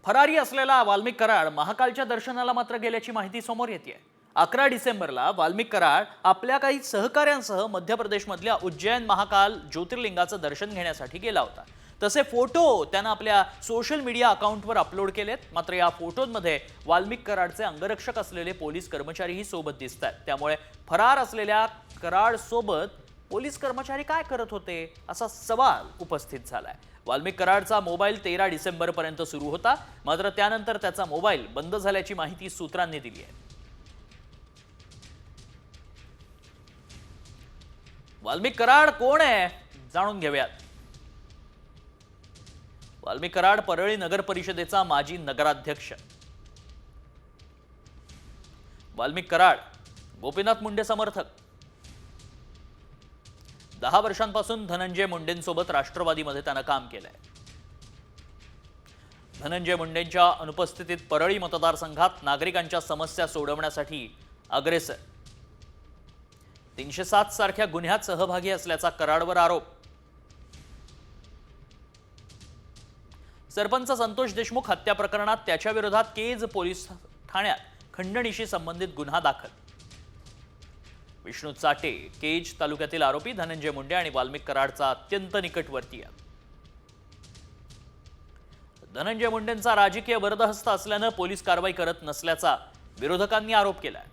फरारी असलेला वाल्मिक कराड महाकालच्या दर्शनाला मात्र गेल्याची माहिती समोर येते. 11 डिसेंबरला वाल्मिक कराड आपल्या काही सहकाऱ्यांसह मध्य प्रदेशमधल्या उज्जैन महाकाल ज्योतिर्लिंगाचं दर्शन घेण्यासाठी गेला होता. तसे फोटो त्यानं आपल्या सोशल मीडिया अकाउंटवर अपलोड केलेत. मात्र या फोटोंमध्ये वाल्मिक कराडचे अंगरक्षक असलेले पोलीस कर्मचारीही सोबत दिसतात. त्यामुळे फरार असलेल्या कराड सोबत पोलीस कर्मचारी काय करत होते असा सवाल उपस्थित झालाय. वाल्मिक कराडचा मोबाईल 13 डिसेंबर पर्यंत सुरू होता. मात्र त्यानंतर त्याचा मोबाईल बंद झाल्याची माहिती सूत्रांनी दिली आहे. वाल्मिक कराड कोण आहे जाणून घेऊयात. वाल्मिक कराड परळी नगर परिषदेचा माजी नगराध्यक्ष. वाल्मिक कराड गोपीनाथ मुंडे समर्थक. 10 वर्षांपासून धनंजय मुंडेंसोबत राष्ट्रवादीमध्ये त्यानं काम केलंय. धनंजय मुंडेंच्या अनुपस्थितीत परळी मतदारसंघात नागरिकांच्या समस्या सोडवण्यासाठी अग्रेसर. 307 सारख्या गुन्ह्यात सहभागी असल्याचा कराडवर आरोप. सरपंच संतोष देशमुख हत्या प्रकरणात त्याच्या विरोधात केज पोलीस ठाण्यात खंडणीशी संबंधित गुन्हा दाखल. विष्णू चाटे केज तालुक्यातील आरोपी धनंजय मुंडे आणि वाल्मिक कराडचा अत्यंत निकटवर्तीय. धनंजय मुंडेंचा राजकीय वरदहस्त असल्यानं पोलीस कारवाई करत नसल्याचा विरोधकांनी आरोप केलाय.